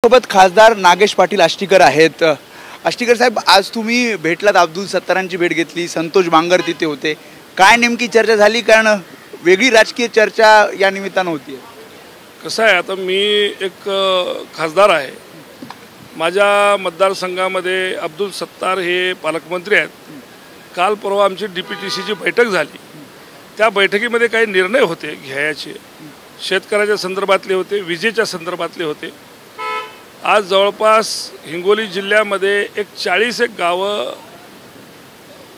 सोबत खासदार नागेश पाटील आष्टीकर आहेत। आष्टीकर साहेब, आज तुम्ही भेटलात, अब्दुल सत्तारांची भेट घेतली, संतोष बांगर तिथे होते, काय नेमकी चर्चा झाली? कारण वेगळी राजकीय चर्चा या निमित्तानं होती। कसं आहे, आता मी एक खासदार आहे, माझ्या मतदारसंघामध्ये अब्दुल सत्तार हे पालकमंत्री आहेत। काल परवा आमची DPTCची बैठक झाली, त्या बैठकीमध्ये काही निर्णय होते घ्यायचे, शेतकऱ्याच्या संदर्भातले होते, विजेच्या संदर्भातले होते। आज जवळपास हिंगोली जिल्ह्यामध्ये एक 40 गावं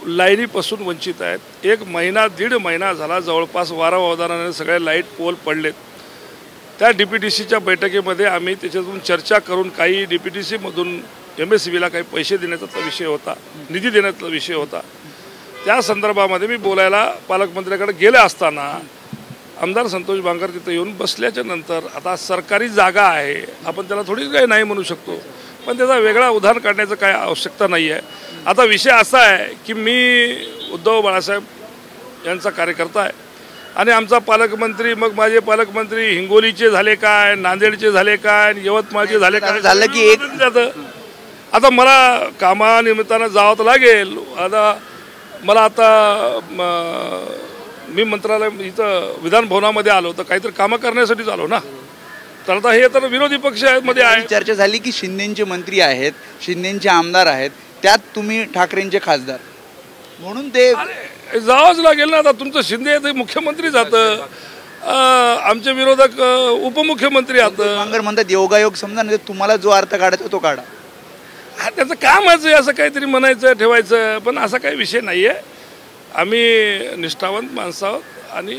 लाईनीपासून वंचित आहेत। एक महिना दीड महिना झाला जवळपास वारा वादळाने सगळे लाईट पोल पडलेत। त्या DPTCच्या बैठकीमध्ये आम्ही त्याच्यातून चर्चा करून काही DPTCमधून MSCBला काही पैसे देण्याचा विषय होता, निधी देण्याचा विषय होता। त्या संदर्भामध्ये मी बोलायला पालकमंत्र्याकडे गेले असताना आमदार संतोष बांगर तिथे येऊन बसल्याच्या नंतर, आता सरकारी जागा आहे, आपण त्याला थोडी काही नाही म्हणू शकतो, पण त्याचा वेगळा उदाहरण काढण्याचं काय आवश्यकता नाही आहे। आता विषय असा आहे की मी उद्धव बाळासाहेब यांचा कार्यकर्ता आहे आणि आमचा पालकमंत्री, मग माझे पालकमंत्री हिंगोलीचे झाले काय, नांदेडचे झाले काय, यवतमाळचे झाले काय, झालं की एक जातं। आता मला कामानिमित्तानं जावं लागेल। मी मंत्रालय इथं विधान भवनामध्ये आलो तर काहीतरी कामं करण्यासाठीच आलो ना। तर आता हे तर विरोधी पक्षामध्ये आहे। चर्चा झाली की शिंदेचे मंत्री आहेत, शिंदेचे आमदार आहेत, त्यात तुम्ही ठाकरेंचे खासदार, म्हणून ते जावंच लागेल ना। आता तुमचं शिंदे ते मुख्यमंत्री जातं, आमचे विरोधक उपमुख्यमंत्री जातं। बांगर म्हणतात योगायोग समजा, नाही तुम्हाला जो अर्थ काढायचा तो काढा। हा, त्याचं कामच आहे असं काहीतरी म्हणायचं ठेवायचं, पण असा काही विषय नाही आहे। आम्ही निष्ठावंत माणसं आहोत आणि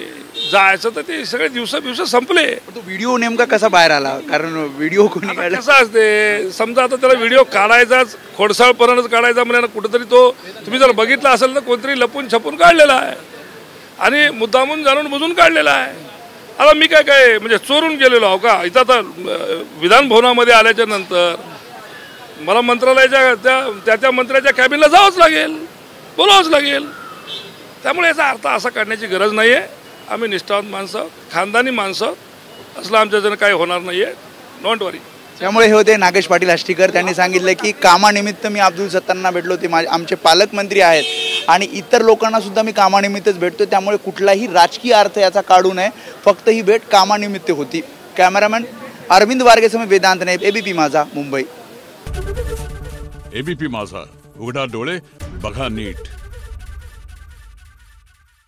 जायचं तर ते सगळे दिवस संपले। तो व्हिडिओ नेमका कसा बाहेर आला? कारण व्हिडिओ कोणी काढला कसा असते, समजा आता त्याला व्हिडिओ काढायचाच, खोडसाळपणाच काढायचा म्हणजे कुठेतरी तो तुम्ही जर बघितला असेल तर कोणतरी लपून छपून काढलेला आहे आणि मुद्दामून जाणून बुजून काढलेला आहे। आता मी काय म्हणजे चोरून गेलेलो आहो का? इथं आता विधान भवनामध्ये आल्याच्या नंतर मला मंत्रालयाच्या त्या मंत्र्याच्या कॅबिनला जावंच लागेल, बोलावंच लागेल। त्यामुळे याचा अर्थ असा काढण्याची गरज नाही आहे। आम्ही निष्ठावंत माणसं, खानदानी माणसं, असलं आमच्याजनं काही होणार नाही आहे, डोंट वरी। त्यामुळे हे होते नागेश पाटील आष्टीकर। त्यांनी सांगितलं की कामानिमित्त मी अब्दुल सत्तारांना भेटलो, ते आमचे पालकमंत्री आहेत आणि इतर लोकांना सुद्धा मी कामानिमित्तच भेटतो, त्यामुळे कुठलाही राजकीय अर्थ याचा काढू नये, फक्त ही भेट कामानिमित्त होती। कॅमेरामॅन अरविंद वारगेसह वेदांत नाईक, ABP माझा, मुंबई। ABP माझा, उघडा डोळे बघा नीट।